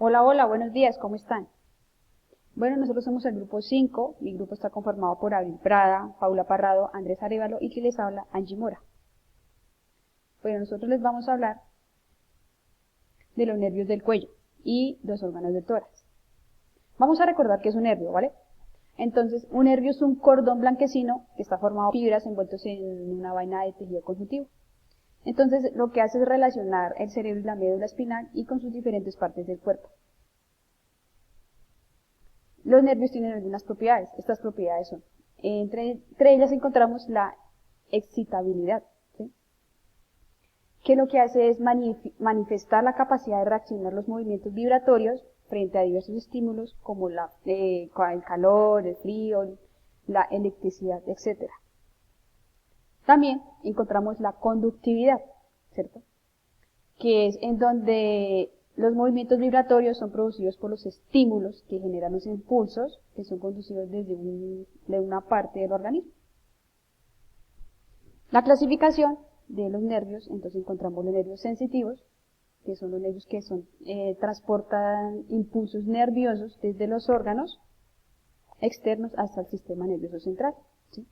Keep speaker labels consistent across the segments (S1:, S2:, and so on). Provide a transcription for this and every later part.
S1: Hola, hola, buenos días, ¿cómo están? Bueno, nosotros somos el grupo 5, mi grupo está conformado por Abril Prada, Paula Parrado, Andrés Arévalo y quien les habla, Angie Mora. Bueno, nosotros les vamos a hablar de los nervios del cuello y los órganos del tórax. Vamos a recordar que es un nervio, ¿vale? Entonces, un nervio es un cordón blanquecino que está formado por fibras envueltos en una vaina de tejido conjuntivo. Entonces, lo que hace es relacionar el cerebro y la médula espinal y con sus diferentes partes del cuerpo. Los nervios tienen algunas propiedades. Estas propiedades son, entre ellas encontramos la excitabilidad, ¿sí? Que lo que hace es manifestar la capacidad de reaccionar los movimientos vibratorios frente a diversos estímulos como el calor, el frío, la electricidad, etc. También encontramos la conductividad, ¿cierto? Que es en donde los movimientos vibratorios son producidos por los estímulos que generan los impulsos que son conducidos desde una parte del organismo. La clasificación de los nervios, entonces encontramos los nervios sensitivos, que son los nervios que transportan impulsos nerviosos desde los órganos externos hasta el sistema nervioso central, ¿sí?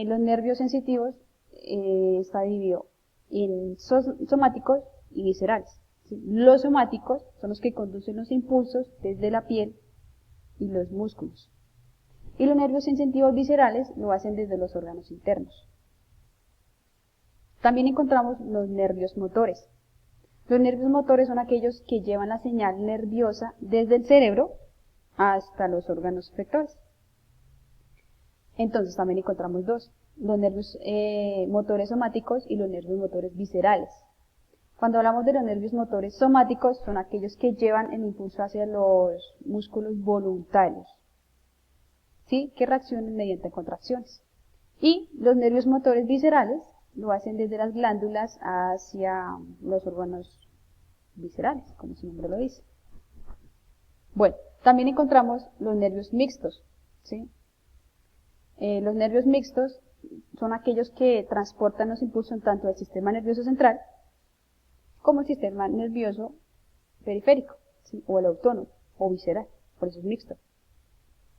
S1: Los nervios sensitivos está dividido en somáticos y viscerales, ¿sí? Los somáticos son los que conducen los impulsos desde la piel y los músculos. Y los nervios sensitivos viscerales lo hacen desde los órganos internos. También encontramos los nervios motores. Los nervios motores son aquellos que llevan la señal nerviosa desde el cerebro hasta los órganos efectores. Entonces también encontramos dos, los nervios motores somáticos y los nervios motores viscerales. Cuando hablamos de los nervios motores somáticos, son aquellos que llevan el impulso hacia los músculos voluntarios, ¿sí? Que reaccionan mediante contracciones. Y los nervios motores viscerales lo hacen desde las glándulas hacia los órganos viscerales, como su nombre lo dice. Bueno, también encontramos los nervios mixtos, ¿sí? Los nervios mixtos son aquellos que transportan los impulsos tanto del sistema nervioso central como el sistema nervioso periférico, ¿sí? O el autónomo o visceral, por eso es mixto.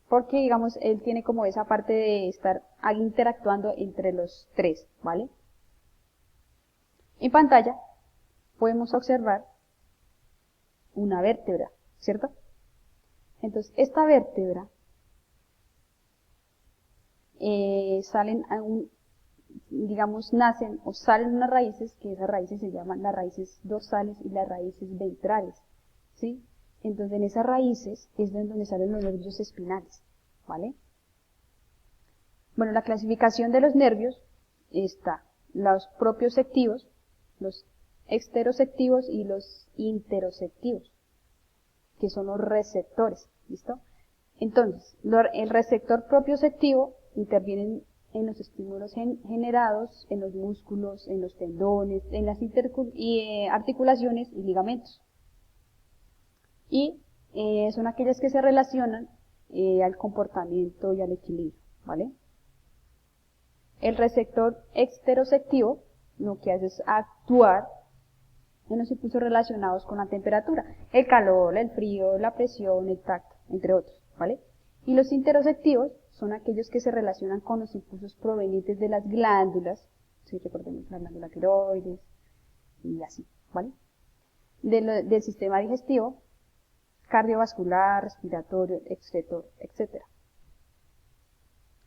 S1: Porque, digamos, él tiene como esa parte de estar interactuando entre los tres, ¿vale? En pantalla podemos observar una vértebra, ¿cierto? Entonces, esta vértebra nacen o salen unas raíces, que esas raíces se llaman las raíces dorsales y las raíces ventrales, ¿sí? Entonces, en esas raíces es donde salen los nervios espinales, ¿vale? Bueno, la clasificación de los nervios está los propioceptivos, los exteroceptivos y los interoceptivos, que son los receptores, ¿listo? Entonces, el receptor propioceptivo interviene en los estímulos generados en los músculos, en los tendones, en las articulaciones y ligamentos. Y son aquellas que se relacionan al comportamiento y al equilibrio, ¿vale? El receptor exteroceptivo lo que hace es actuar en los impulsos relacionados con la temperatura, el calor, el frío, la presión, el tacto, entre otros, ¿vale? Y los interoceptivos son aquellos que se relacionan con los impulsos provenientes de las glándulas, si recordemos la glándula tiroides y así, ¿vale? Del sistema digestivo, cardiovascular, respiratorio, excretor, etc.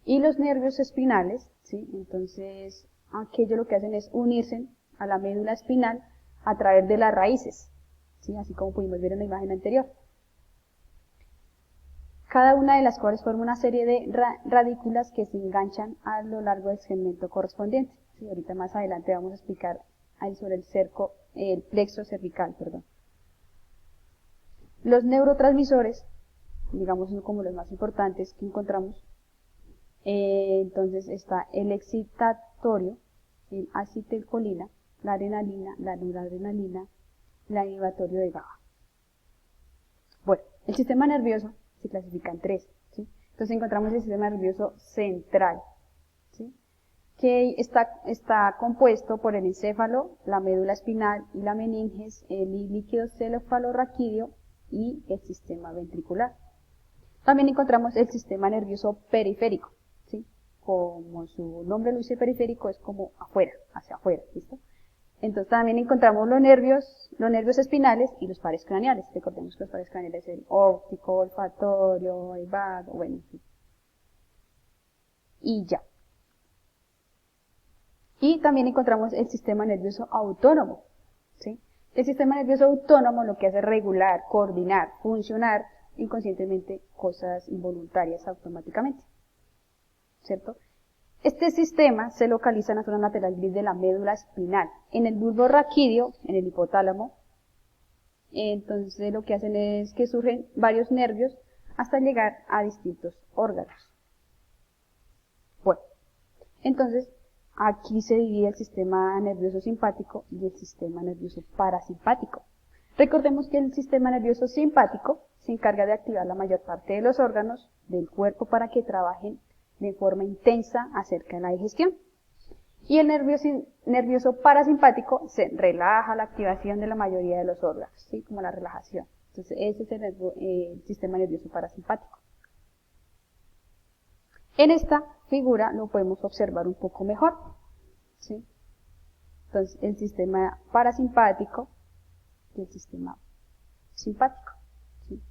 S1: Y los nervios espinales, ¿sí? Entonces, aquello lo que hacen es unirse a la médula espinal a través de las raíces, ¿sí? Así como pudimos ver en la imagen anterior. Cada una de las cuales forma una serie de radículas que se enganchan a lo largo del segmento correspondiente, ¿sí? Ahorita más adelante vamos a explicar ahí sobre el plexo cervical, perdón. Los neurotransmisores, digamos, son como los más importantes que encontramos. Entonces está el excitatorio, el acetilcolina, la adrenalina, la noradrenalina, la inhibitorio de GABA. Bueno, el sistema nervioso se clasifica en tres, ¿sí? Entonces encontramos el sistema nervioso central, ¿sí? Que está compuesto por el encéfalo, la médula espinal y la meninges, el líquido cefalorraquídeo y el sistema ventricular. También encontramos el sistema nervioso periférico, ¿sí? Como su nombre lo dice, periférico es como afuera, hacia afuera, ¿listo? Entonces también encontramos los nervios espinales y los pares craneales. Recordemos que los pares craneales son el óptico, olfatorio, el vago, bueno, en fin. Y ya. Y también encontramos el sistema nervioso autónomo, ¿sí? El sistema nervioso autónomo lo que hace es regular, coordinar, funcionar inconscientemente cosas involuntarias automáticamente, ¿cierto? Este sistema se localiza en la zona lateral gris de la médula espinal, en el bulbo raquídeo, en el hipotálamo. Entonces lo que hacen es que surgen varios nervios hasta llegar a distintos órganos. Bueno, entonces aquí se divide el sistema nervioso simpático y el sistema nervioso parasimpático. Recordemos que el sistema nervioso simpático se encarga de activar la mayor parte de los órganos del cuerpo para que trabajen de forma intensa acerca de la digestión. Y el nervioso parasimpático se relaja la activación de la mayoría de los órganos, ¿sí? Como la relajación. Entonces ese es el sistema nervioso parasimpático. En esta figura lo podemos observar un poco mejor, ¿sí? Entonces el sistema parasimpático y el sistema simpático, ¿sí?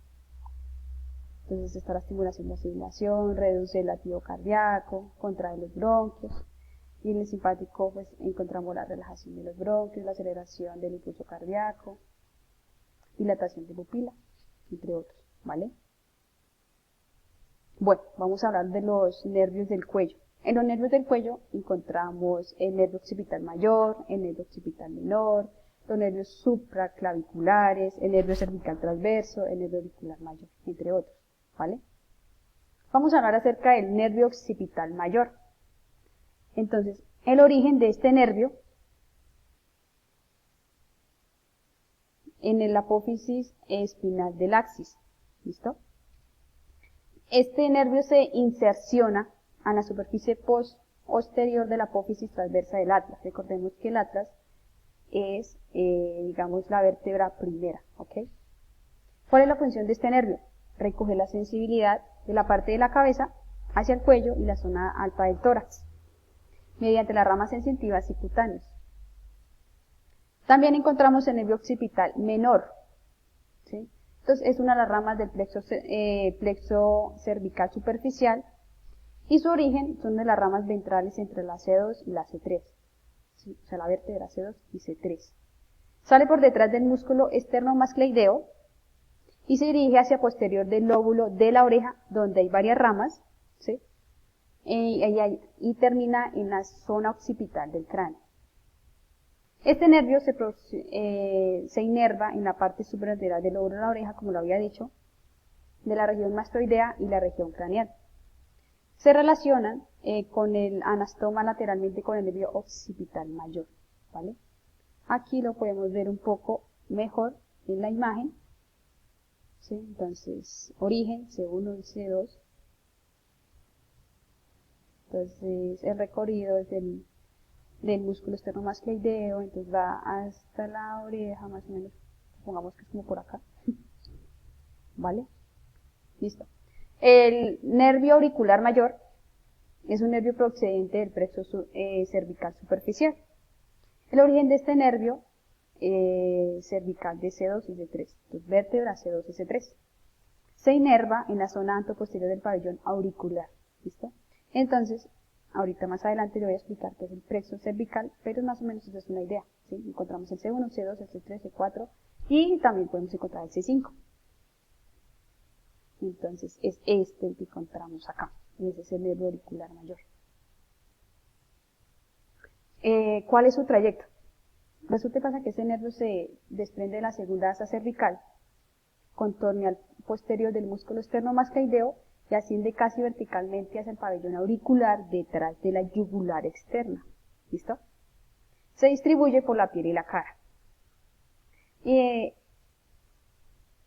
S1: Entonces está la estimulación de la asimilación, reduce el latido cardíaco, contrae los bronquios, y en el simpático pues encontramos la relajación de los bronquios, la aceleración del impulso cardíaco, dilatación de pupila, entre otros, ¿vale? Bueno, vamos a hablar de los nervios del cuello. En los nervios del cuello encontramos el nervio occipital mayor, el nervio occipital menor, los nervios supraclaviculares, el nervio cervical transverso, el nervio auricular mayor, entre otros, ¿vale? Vamos a hablar acerca del nervio occipital mayor. Entonces, el origen de este nervio en el apófisis espinal del axis, ¿listo? Este nervio se inserciona a la superficie posterior de la apófisis transversa del atlas. Recordemos que el atlas es, digamos, la vértebra primera, ¿ok? ¿Cuál es la función de este nervio? Recoge la sensibilidad de la parte de la cabeza hacia el cuello y la zona alta del tórax, mediante las ramas sensitivas y cutáneas. También encontramos el nervio occipital menor, ¿sí? Entonces es una de las ramas del plexo cervical superficial y su origen son de las ramas ventrales entre la C2 y la C3, ¿sí? O sea, la vértebra C2 y C3. Sale por detrás del músculo esternomascleideo y se dirige hacia posterior del lóbulo de la oreja, donde hay varias ramas, ¿sí? Y termina en la zona occipital del cráneo. Este nervio se inerva en la parte supralateral del lóbulo de la oreja, como lo había dicho, de la región mastoidea y la región craneal. Se relacionan con el anastoma lateralmente con el nervio occipital mayor, ¿vale? Aquí lo podemos ver un poco mejor en la imagen, ¿sí? Entonces, origen C1 y C2. Entonces, el recorrido es del músculo esternomascleideo, entonces va hasta la oreja, más o menos, supongamos que es como por acá, ¿vale? Listo. El nervio auricular mayor es un nervio procedente del plexo cervical superficial. El origen de este nervio cervical de C2 y C3, entonces vértebra C2 y C3. Se inerva en la zona anteposterior del pabellón auricular, ¿listo? Entonces, ahorita más adelante le voy a explicar qué es el plexo cervical, pero más o menos esa es una idea, ¿sí? Encontramos el C1, C2, el C3, C4 y también podemos encontrar el C5. Entonces es este el que encontramos acá, y ese es el nervio auricular mayor. ¿Cuál es su trayecto? Resulta que pasa que ese nervio se desprende de la segunda asa cervical, contorne al posterior del músculo esternomascleideo y asciende casi verticalmente hacia el pabellón auricular detrás de la yugular externa. ¿Listo? Se distribuye por la piel y la cara.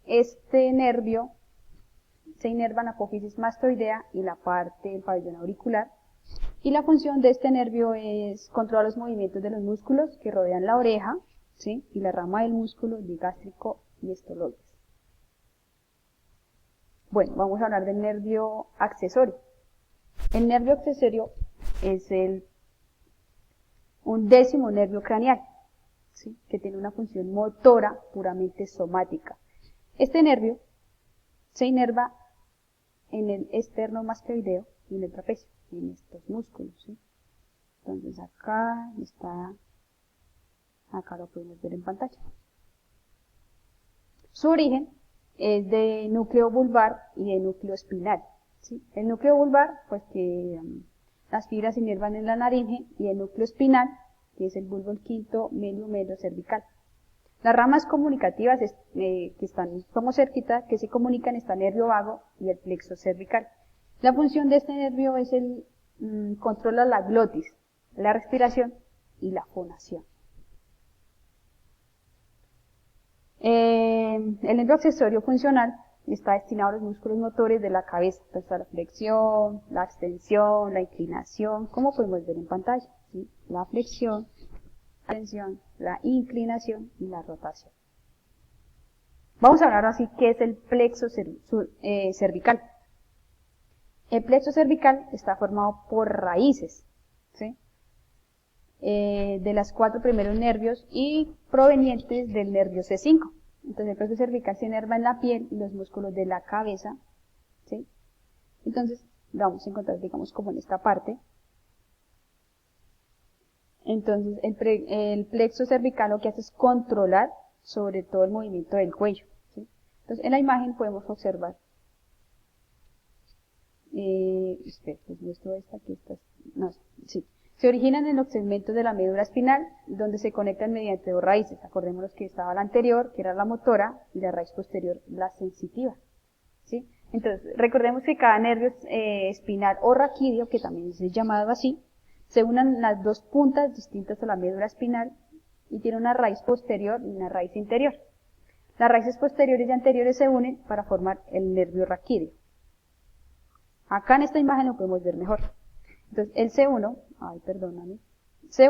S1: Este nervio se inerva en la apófisis mastoidea y la parte del pabellón auricular. Y la función de este nervio es controlar los movimientos de los músculos que rodean la oreja, ¿sí? Y la rama del músculo digástrico y estoloides. Bueno, vamos a hablar del nervio accesorio. El nervio accesorio es un décimo nervio craneal, ¿sí? Que tiene una función motora puramente somática. Este nervio se inerva en el esternomascleideo y en el trapecio, en estos músculos, ¿sí? Entonces acá lo podemos ver en pantalla. Su origen es de núcleo vulvar y de núcleo espinal, ¿sí? El núcleo vulvar, pues que las fibras se inervan en la laringe, y el núcleo espinal, que es el bulbo quinto medio cervical. Las ramas comunicativas que están como cerquita, que se comunican, está el nervio vago y el plexo cervical. La función de este nervio es controla la glotis, la respiración y la fonación. El nervio accesorio funcional está destinado a los músculos motores de la cabeza, entonces a la flexión, la extensión, la inclinación, como podemos ver en pantalla, ¿sí? La flexión, la extensión, la inclinación y la rotación. Vamos a hablar así qué es el plexo cervical. El plexo cervical está formado por raíces, ¿sí? De las 4 primeros nervios y provenientes del nervio C5. Entonces el plexo cervical se inerva en la piel y los músculos de la cabeza, ¿sí? Entonces vamos a encontrar, digamos, como en esta parte. Entonces el plexo cervical lo que hace es controlar sobre todo el movimiento del cuello, ¿sí? Entonces en la imagen podemos observar, les muestro esta, aquí está, no, sí. Se originan en los segmentos de la médula espinal, donde se conectan mediante dos raíces. Acordémonos que estaba la anterior, que era la motora, y la raíz posterior, la sensitiva, ¿sí? Entonces, recordemos que cada nervio espinal o raquídeo, que también es llamado así, se unen las dos puntas distintas a la médula espinal y tiene una raíz posterior y una raíz interior. Las raíces posteriores y anteriores se unen para formar el nervio raquídeo. Acá en esta imagen lo podemos ver mejor. Entonces, el C1 se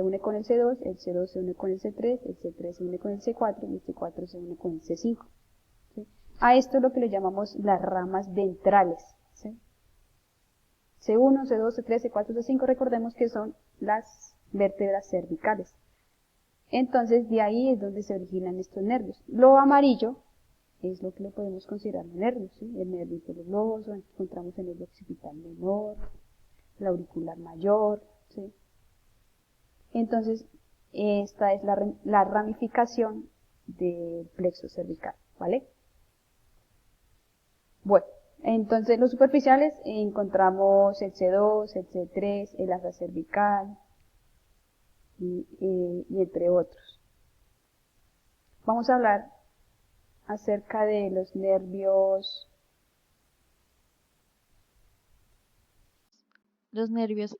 S1: une con el C2 se une con el C3 se une con el C4 y el C4 se une con el C5. ¿Sí? A esto es lo que le llamamos las ramas ventrales, ¿sí? C1, C2, C3, C4, C5, recordemos que son las vértebras cervicales. Entonces, de ahí es donde se originan estos nervios. Lo amarillo es lo que le podemos considerar nervios, ¿sí? El nervio hipergloboso, encontramos el nervio occipital menor, el auricular mayor, ¿sí? Entonces, esta es la ramificación del plexo cervical, ¿vale? Bueno, entonces los superficiales encontramos el C2, el C3, el asa cervical y entre otros. Vamos a hablar acerca de los nervios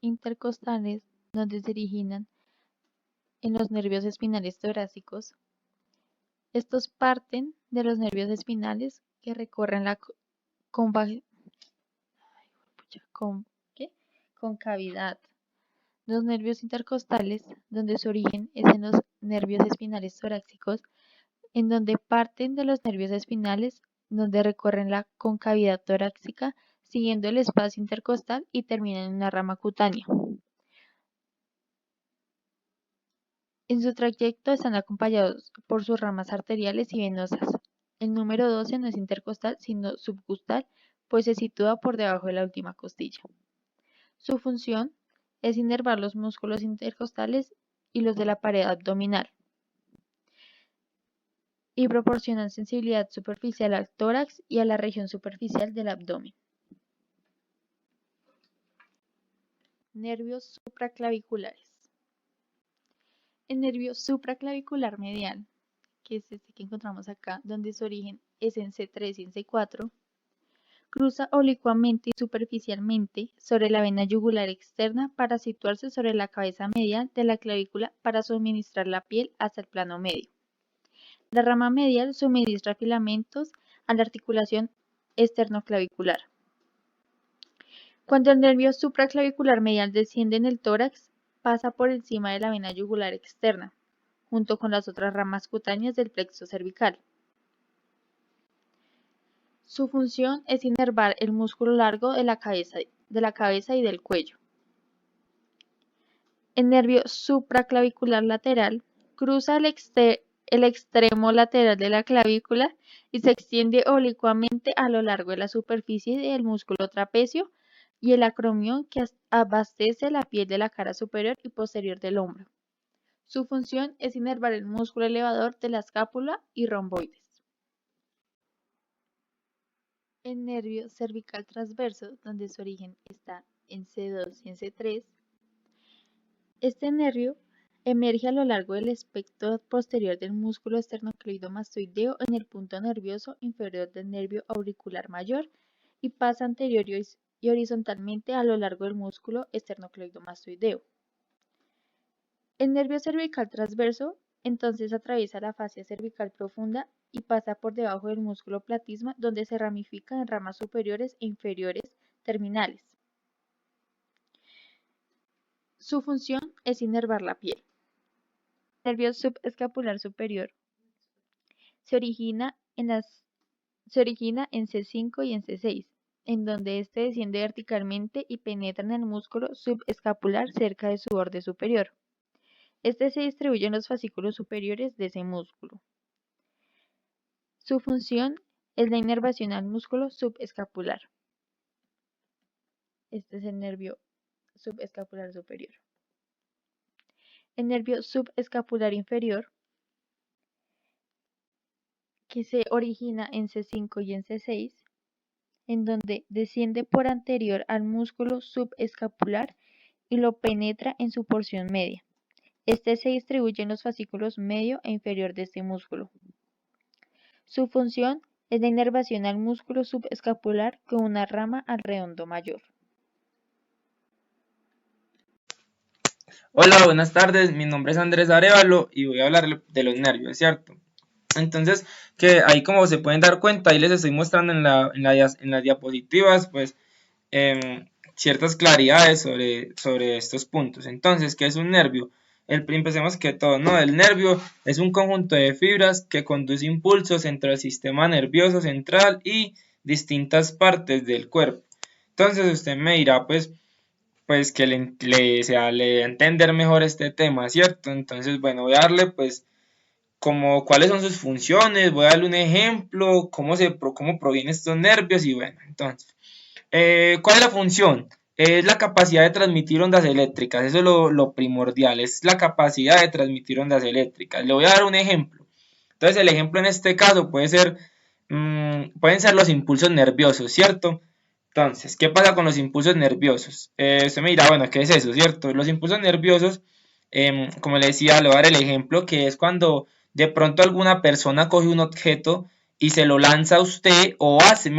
S2: intercostales, donde se originan en los nervios espinales torácicos. Estos parten de los nervios espinales que recorren la concavidad. Los nervios intercostales, donde su origen es en los nervios espinales torácicos, en donde parten de los nervios espinales, donde recorren la concavidad torácica, siguiendo el espacio intercostal y terminan en una rama cutánea. En su trayecto están acompañados por sus ramas arteriales y venosas. El número 12 no es intercostal, sino subcostal, pues se sitúa por debajo de la última costilla. Su función es inervar los músculos intercostales y los de la pared abdominal, y proporcionan sensibilidad superficial al tórax y a la región superficial del abdomen. Nervios supraclaviculares. El nervio supraclavicular medial, que es este que encontramos acá, donde su origen es en C3 y en C4, cruza oblicuamente y superficialmente sobre la vena yugular externa para situarse sobre la cabeza medial de la clavícula para suministrar la piel hasta el plano medio. La rama medial suministra filamentos a la articulación esternoclavicular. Cuando el nervio supraclavicular medial desciende en el tórax, pasa por encima de la vena yugular externa, junto con las otras ramas cutáneas del plexo cervical. Su función es inervar el músculo largo de la cabeza y del cuello. El nervio supraclavicular lateral cruza el extremo lateral de la clavícula y se extiende oblicuamente a lo largo de la superficie del músculo trapecio y el acromion que abastece la piel de la cara superior y posterior del hombro. Su función es inervar el músculo elevador de la escápula y romboides. El nervio cervical transverso, donde su origen está en C2 y en C3, este nervio emerge a lo largo del espectro posterior del músculo esternocleidomastoideo en el punto nervioso inferior del nervio auricular mayor y pasa anterior y horizontalmente a lo largo del músculo esternocleidomastoideo. El nervio cervical transverso entonces atraviesa la fascia cervical profunda y pasa por debajo del músculo platisma, donde se ramifica en ramas superiores e inferiores terminales. Su función es inervar la piel. El nervio subescapular superior se origina en C5 y en C6, en donde éste desciende verticalmente y penetra en el músculo subescapular cerca de su borde superior. Este se distribuye en los fascículos superiores de ese músculo. Su función es la inervación al músculo subescapular. Este es el nervio subescapular superior. El nervio subescapular inferior, que se origina en C5 y en C6, en donde desciende por anterior al músculo subescapular y lo penetra en su porción media. Este se distribuye en los fascículos medio e inferior de este músculo. Su función es la inervación al músculo subescapular con una rama al redondo mayor.
S3: Hola, buenas tardes, mi nombre es Andrés Arevalo y voy a hablar de los nervios, ¿cierto? Entonces, que ahí como se pueden dar cuenta, ahí les estoy mostrando en las diapositivas, pues, ciertas claridades sobre estos puntos. Entonces, ¿qué es un nervio? Empecemos que todo, ¿no? El nervio es un conjunto de fibras que conduce impulsos entre el sistema nervioso central y distintas partes del cuerpo. Entonces, usted me dirá, pues que le entender mejor este tema, ¿cierto? Entonces, bueno, voy a darle, pues, como cuáles son sus funciones, voy a darle un ejemplo, cómo provienen estos nervios y bueno, entonces, ¿cuál es la función? Es la capacidad de transmitir ondas eléctricas, eso es lo primordial, es la capacidad de transmitir ondas eléctricas. Le voy a dar un ejemplo. Entonces, el ejemplo en este caso pueden ser los impulsos nerviosos, ¿cierto? Entonces, ¿qué pasa con los impulsos nerviosos? Usted me dirá, bueno, ¿qué es eso, cierto? Los impulsos nerviosos, como le decía, le voy a dar el ejemplo, que es cuando de pronto alguna persona coge un objeto y se lo lanza a usted, o hace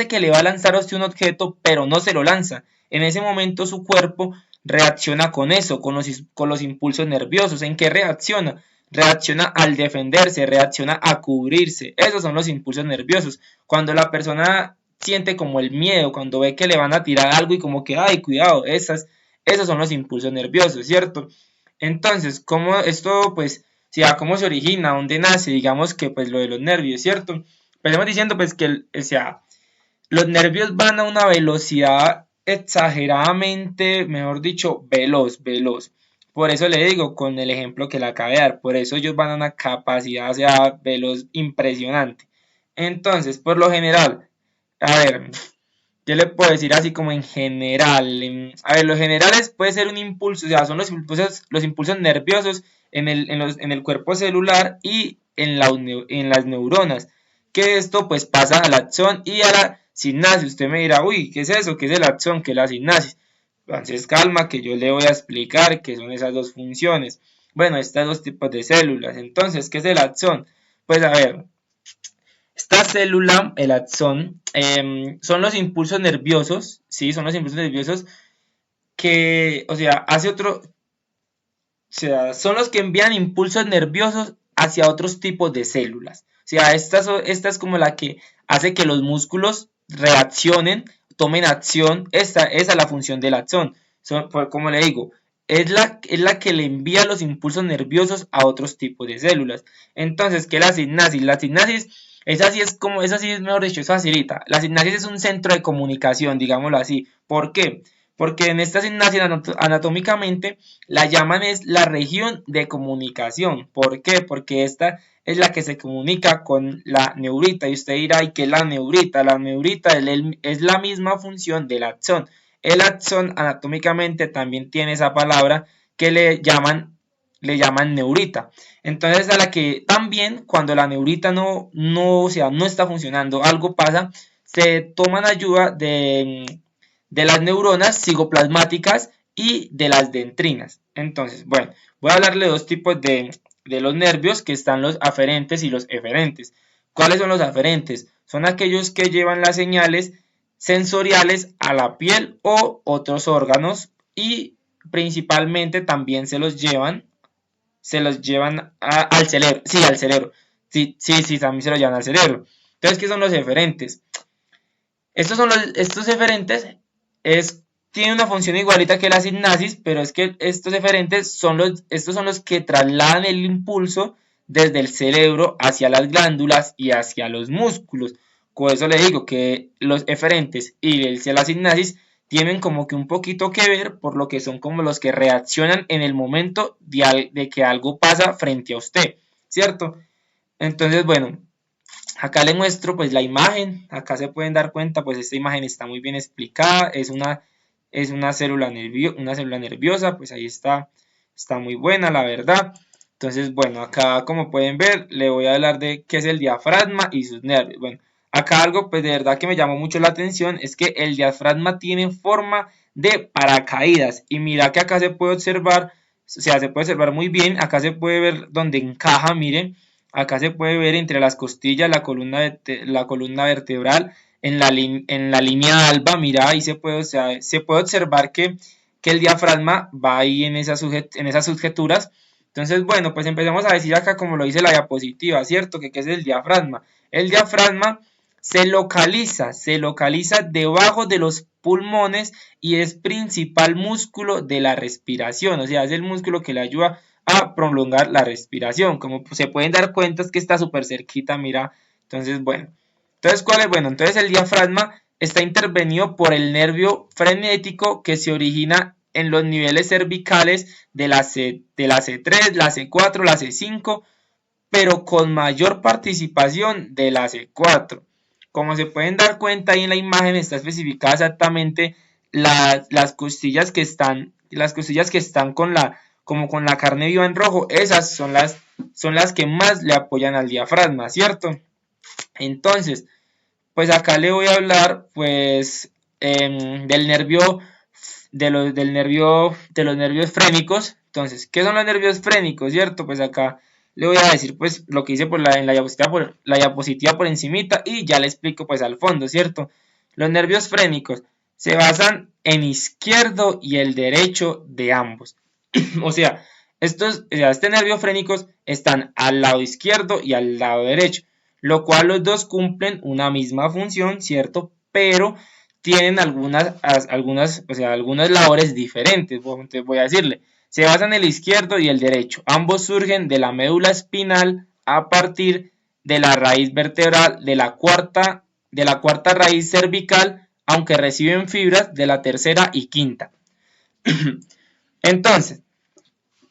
S3: que le va a lanzar a usted un objeto, pero no se lo lanza. En ese momento su cuerpo reacciona con eso, con los impulsos nerviosos. ¿En qué reacciona? Reacciona al defenderse, reacciona a cubrirse. Esos son los impulsos nerviosos. Cuando la persona siente como el miedo, cuando ve que le van a tirar algo y como que, ay, cuidado, esos son los impulsos nerviosos, ¿cierto? Entonces, ¿cómo esto, pues, cómo se origina, dónde nace? Digamos que, pues, lo de los nervios, ¿cierto? Empecemos diciendo, pues, que, los nervios van a una velocidad exageradamente, mejor dicho, veloz. Por eso le digo, con el ejemplo que le acabé de dar, por eso ellos van a una capacidad, veloz impresionante. Entonces, por lo general, a ver, yo le puedo decir así como en general. A ver, los generales puede ser un impulso, son los impulsos nerviosos en el cuerpo celular y en las neuronas. Que esto pues pasa al axón y a la sinapsis. Usted me dirá, uy, ¿qué es eso? ¿Qué es el axón? ¿Qué es la sinapsis? Entonces calma que yo le voy a explicar qué son esas dos funciones. Bueno, estos dos tipos de células. Entonces, ¿qué es el axón? Pues a ver, esta célula, el axón, son los impulsos nerviosos, ¿sí? Son los impulsos nerviosos que, son los que envían impulsos nerviosos hacia otros tipos de células. O sea, esta es como la que hace que los músculos reaccionen, tomen acción. Esa es la función del axón. Como le digo, es la que le envía los impulsos nerviosos a otros tipos de células. Entonces, ¿qué es la sinapsis? La sinapsis Esa sí es mejor dicho, es facilita. La sinapsis es un centro de comunicación, digámoslo así. ¿Por qué? Porque en esta sinapsis anatómicamente la llaman es la región de comunicación. ¿Por qué? Porque esta es la que se comunica con la neurita. Y usted dirá, ¿y qué es la neurita? La neurita es la misma función del axón. El axón anatómicamente también tiene esa palabra que le llaman neurita. Entonces a la que también cuando la neurita no está funcionando, algo pasa, se toman ayuda de las neuronas citoplasmáticas y de las dendrinas. Entonces, bueno, voy a hablarle de dos tipos de los nervios, que están los aferentes y los eferentes. ¿Cuáles son los aferentes? Son aquellos que llevan las señales sensoriales a la piel o otros órganos, y principalmente también se los llevan al cerebro. Sí, al cerebro. Sí, también se los llevan al cerebro. Entonces, ¿qué son los eferentes? Estos eferentes tienen una función igualita que la sinapsis, pero es que estos eferentes son los que trasladan el impulso desde el cerebro hacia las glándulas y hacia los músculos. Por eso le digo que los eferentes y la sinapsis tienen como que un poquito que ver, por lo que son como los que reaccionan en el momento de que algo pasa frente a usted, ¿cierto? Entonces, bueno, acá le muestro pues la imagen. Acá se pueden dar cuenta, pues esta imagen está muy bien explicada. Es una célula nerviosa, pues ahí está muy buena, la verdad. Entonces, bueno, acá como pueden ver, le voy a hablar de qué es el diafragma y sus nervios. Bueno, acá algo pues de verdad que me llamó mucho la atención es que el diafragma tiene forma de paracaídas. Y mira que acá se puede observar, se puede observar muy bien. Acá se puede ver donde encaja, miren. Acá se puede ver entre las costillas, la columna vertebral, en la línea alba. Mira, ahí se puede observar que el diafragma va ahí en esas sujeturas. Entonces, bueno, pues empezamos a decir acá como lo dice la diapositiva, ¿cierto? ¿Qué es el diafragma? El diafragma se localiza debajo de los pulmones y es principal músculo de la respiración. O sea, es el músculo que le ayuda a prolongar la respiración. Como se pueden dar cuenta, es que está súper cerquita, mira. Entonces, bueno. Entonces, ¿cuál es? Bueno, entonces el diafragma está intervenido por el nervio frenético que se origina en los niveles cervicales de la C3, la C4, la C5, pero con mayor participación de la C4. Como se pueden dar cuenta, ahí en la imagen está especificada exactamente las costillas que están con la carne viva en rojo. Esas son las que más le apoyan al diafragma, ¿cierto? Entonces, pues acá le voy a hablar pues del nervio de los nervios frénicos. Entonces, ¿qué son los nervios frénicos, cierto? Pues acá le voy a decir pues lo que hice en la diapositiva por encimita, y ya le explico pues al fondo, ¿cierto? Los nervios frénicos se basan en izquierdo y el derecho de ambos. O sea, este nervio frénicos están al lado izquierdo y al lado derecho, lo cual los dos cumplen una misma función, ¿cierto? Pero tienen algunas labores diferentes. Voy a decirle, se basan en el izquierdo y el derecho. Ambos surgen de la médula espinal a partir de la raíz vertebral de la cuarta raíz cervical, aunque reciben fibras de la tercera y quinta. Entonces,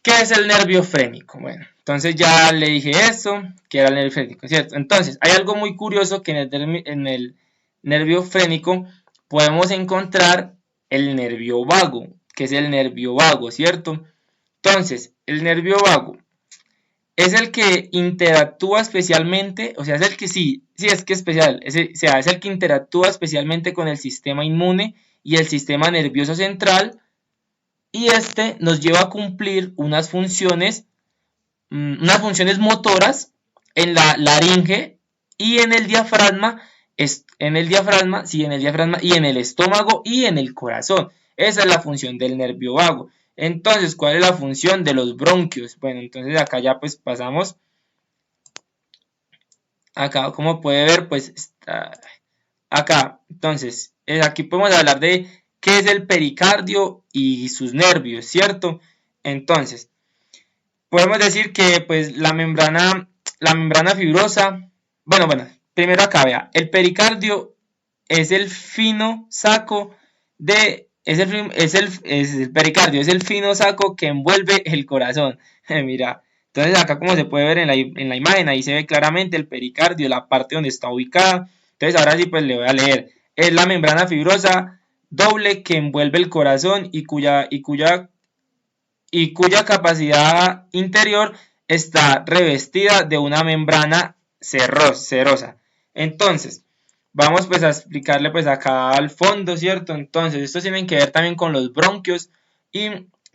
S3: ¿qué es el nervio frénico? Bueno, entonces ya le dije eso, que era el nervio frénico, ¿cierto? Entonces, hay algo muy curioso que en el nervio frénico podemos encontrar el nervio vago, que es el nervio vago, ¿cierto? Entonces, el nervio vago es el que interactúa especialmente, o sea, es el que es que especial, es el que interactúa especialmente con el sistema inmune y el sistema nervioso central, y este nos lleva a cumplir unas funciones motoras en la laringe y en el diafragma, y en el estómago y en el corazón. Esa es la función del nervio vago. Entonces, ¿cuál es la función de los bronquios? Bueno, entonces acá ya pues pasamos. Acá, como puede ver, pues está acá. Entonces, aquí podemos hablar de qué es el pericardio y sus nervios, ¿cierto? Entonces, podemos decir que pues la membrana fibrosa, primero acá, vea, el pericardio es el fino saco el pericardio, es el fino saco que envuelve el corazón. Mira, entonces acá como se puede ver en la imagen, ahí se ve claramente el pericardio, la parte donde está ubicada. Entonces ahora sí pues le voy a leer. Es la membrana fibrosa doble que envuelve el corazón y cuya capacidad interior está revestida de una membrana serosa. Entonces, vamos pues a explicarle pues acá al fondo, ¿cierto? Entonces, estos tienen que ver también con los bronquios y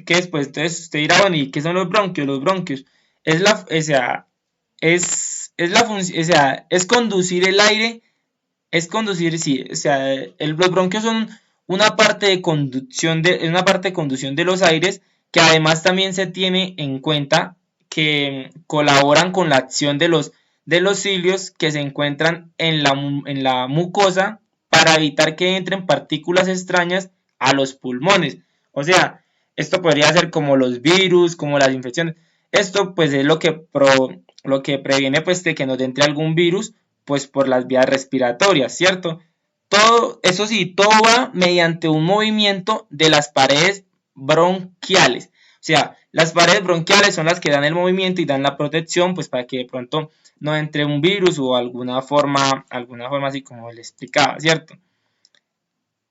S3: que después entonces usted dirá, bueno, ¿y qué son los bronquios? Los bronquios es la, o sea, es la función, o sea, es conducir el aire, es conducir, sí, o sea, los bronquios son una parte de conducción de los aires que además también se tiene en cuenta que colaboran con la acción de los cilios que se encuentran en la mucosa para evitar que entren partículas extrañas a los pulmones. O sea, esto podría ser como los virus, como las infecciones. Esto pues es lo que previene pues de que nos entre algún virus pues por las vías respiratorias, ¿cierto? Todo, eso sí, todo va mediante un movimiento de las paredes bronquiales. O sea, las paredes bronquiales son las que dan el movimiento y dan la protección, pues para que de pronto no entre un virus o alguna forma así como le explicaba, ¿cierto?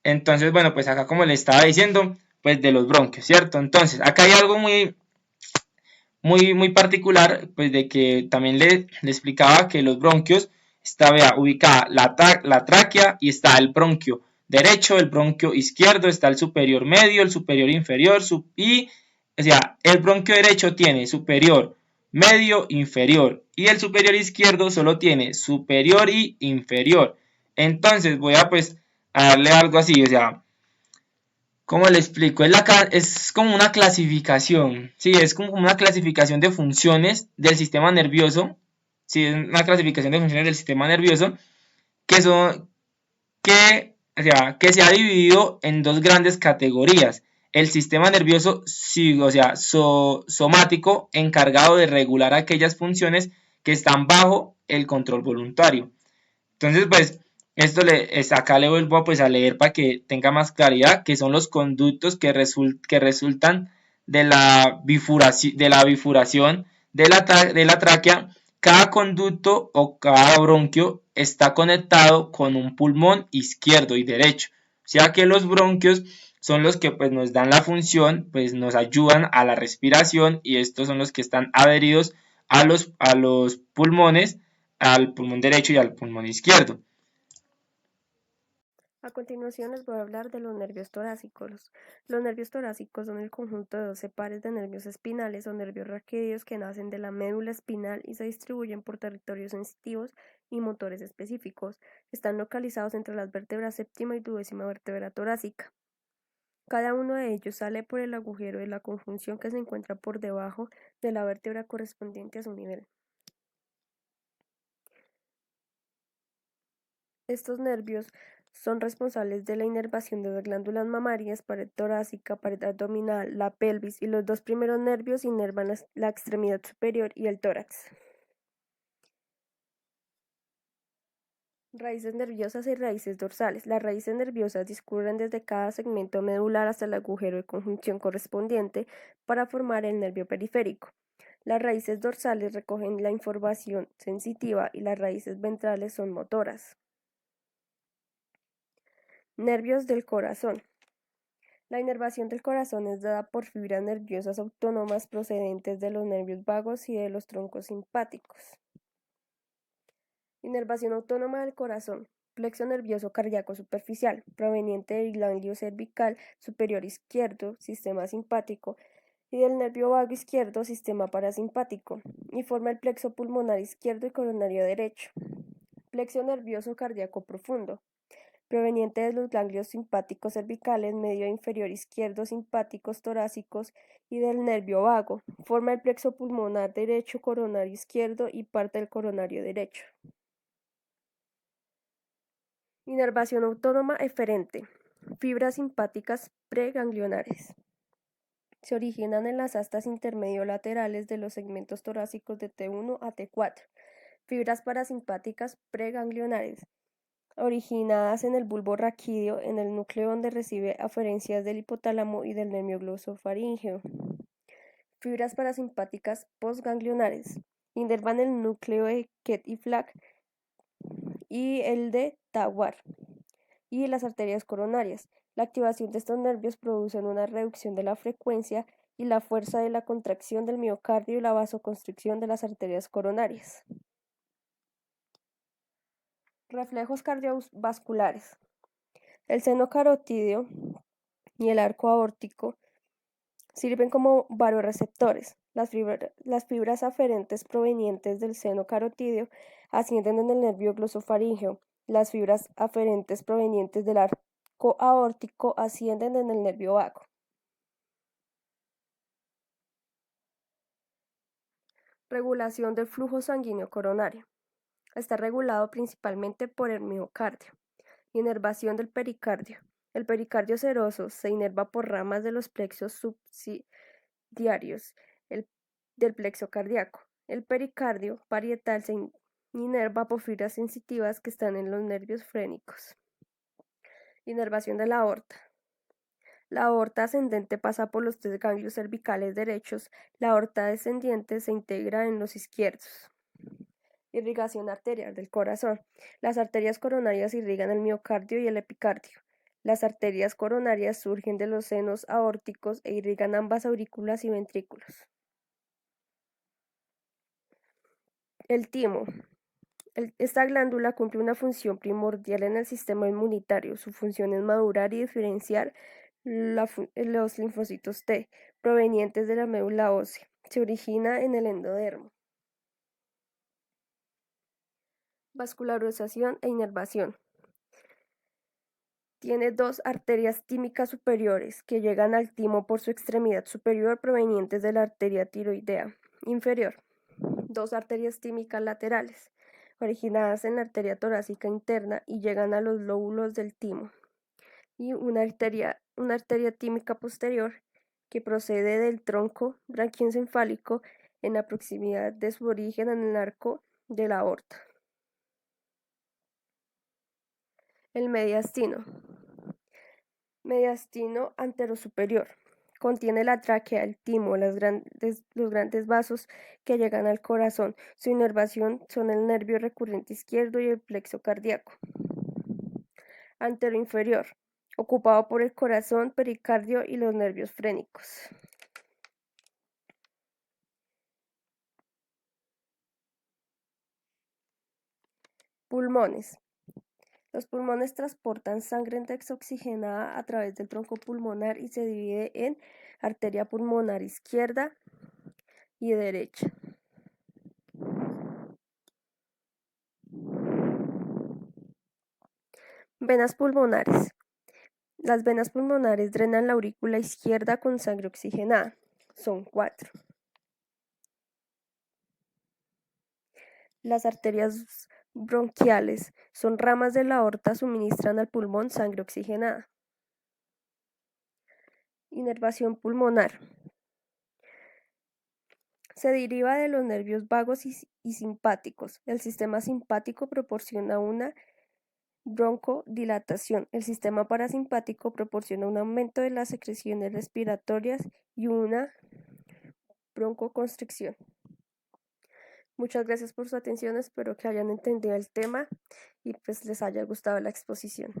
S3: Entonces, bueno, pues acá como le estaba diciendo, pues de los bronquios, ¿cierto? Entonces, acá hay algo muy particular, pues de que también le explicaba que los bronquios está ubicada la tráquea y está el bronquio derecho, el bronquio izquierdo, está el superior medio, el superior inferior, o sea, el bronquio derecho tiene superior, medio, inferior, y el superior izquierdo solo tiene superior y inferior. Entonces voy a pues a darle algo así, o sea, ¿cómo le explico? Es como una clasificación, sí, es como una clasificación de funciones del sistema nervioso, sí, es una clasificación de funciones del sistema nervioso que que se ha dividido en dos grandes categorías. El sistema nervioso, sí, o sea, somático, encargado de regular aquellas funciones que están bajo el control voluntario. Entonces, pues, acá le vuelvo pues, a leer para que tenga más claridad, que son los conductos que resultan de la bifuración de la tráquea. Cada conducto o cada bronquio está conectado con un pulmón izquierdo y derecho. O sea que los bronquios son los que pues, nos dan la función, pues nos ayudan a la respiración y estos son los que están adheridos a los pulmones, al pulmón derecho y al pulmón izquierdo.
S4: A continuación les voy a hablar de los nervios torácicos. Los nervios torácicos son el conjunto de 12 pares de nervios espinales o nervios raquídeos que nacen de la médula espinal y se distribuyen por territorios sensitivos y motores específicos. Están localizados entre las vértebras séptima y duodécima vértebra torácica. Cada uno de ellos sale por el agujero de la conjunción que se encuentra por debajo de la vértebra correspondiente a su nivel. Estos nervios son responsables de la inervación de las glándulas mamarias, pared torácica, pared abdominal, la pelvis, y los dos primeros nervios inervan la extremidad superior y el tórax. Raíces nerviosas y raíces dorsales. Las raíces nerviosas discurren desde cada segmento medular hasta el agujero de conjunción correspondiente para formar el nervio periférico. Las raíces dorsales recogen la información sensitiva y las raíces ventrales son motoras. Nervios del corazón. La inervación del corazón es dada por fibras nerviosas autónomas procedentes de los nervios vagos y de los troncos simpáticos. Inervación autónoma del corazón. Plexo nervioso cardíaco superficial, proveniente del ganglio cervical superior izquierdo, sistema simpático, y del nervio vago izquierdo, sistema parasimpático, y forma el plexo pulmonar izquierdo y coronario derecho. Plexo nervioso cardíaco profundo, proveniente de los ganglios simpáticos cervicales, medio e inferior izquierdo simpáticos torácicos y del nervio vago. Forma el plexo pulmonar derecho, coronario izquierdo y parte del coronario derecho. Inervación autónoma eferente. Fibras simpáticas preganglionares. Se originan en las astas intermedio-laterales de los segmentos torácicos de T1 a T4. Fibras parasimpáticas preganglionares, originadas en el bulbo raquídeo, en el núcleo donde recibe aferencias del hipotálamo y del nervio glosofaríngeo. Fibras parasimpáticas postganglionares, inervan el núcleo de Kett y Flack y el de Tawar y las arterias coronarias. La activación de estos nervios produce una reducción de la frecuencia y la fuerza de la contracción del miocardio y la vasoconstricción de las arterias coronarias. Reflejos cardiovasculares. El seno carotídeo y el arco aórtico sirven como varoreceptores. Las fibras aferentes provenientes del seno carotídeo ascienden en el nervio glosofaríngeo. Las fibras aferentes provenientes del arco aórtico ascienden en el nervio vago. Regulación del flujo sanguíneo coronario. Está regulado principalmente por el miocardio. Inervación del pericardio. El pericardio seroso se inerva por ramas de los plexos subsidiarios del plexo cardíaco. El pericardio parietal se inerva por fibras sensitivas que están en los nervios frénicos. Inervación de la aorta. La aorta ascendente pasa por los 3 ganglios cervicales derechos. La aorta descendiente se integra en los izquierdos. Irrigación arterial del corazón. Las arterias coronarias irrigan el miocardio y el epicardio. Las arterias coronarias surgen de los senos aórticos e irrigan ambas aurículas y ventrículos. El timo. Esta glándula cumple una función primordial en el sistema inmunitario. Su función es madurar y diferenciar los linfocitos T provenientes de la médula ósea. Se origina en el endodermo. Vascularización e inervación. Tiene 2 arterias tímicas superiores que llegan al timo por su extremidad superior provenientes de la arteria tiroidea inferior. 2 arterias tímicas laterales, originadas en la arteria torácica interna y llegan a los lóbulos del timo. Y una arteria tímica posterior que procede del tronco branquioencefálico en la proximidad de su origen en el arco de la aorta. El mediastino. Mediastino anterosuperior. Contiene la tráquea, el timo, los grandes vasos que llegan al corazón. Su inervación son el nervio recurrente izquierdo y el plexo cardíaco. Anteroinferior. Ocupado por el corazón, pericardio y los nervios frénicos. Pulmones. Los pulmones transportan sangre desoxigenada a través del tronco pulmonar y se divide en arteria pulmonar izquierda y derecha. Venas pulmonares. Las venas pulmonares drenan la aurícula izquierda con sangre oxigenada. Son 4. Las arterias bronquiales son ramas de la aorta, suministran al pulmón sangre oxigenada. Inervación pulmonar. Se deriva de los nervios vagos y simpáticos. El sistema simpático proporciona una broncodilatación. El sistema parasimpático proporciona un aumento de las secreciones respiratorias y una broncoconstricción. Muchas gracias por su atención, espero que hayan entendido el tema y pues les haya gustado la exposición.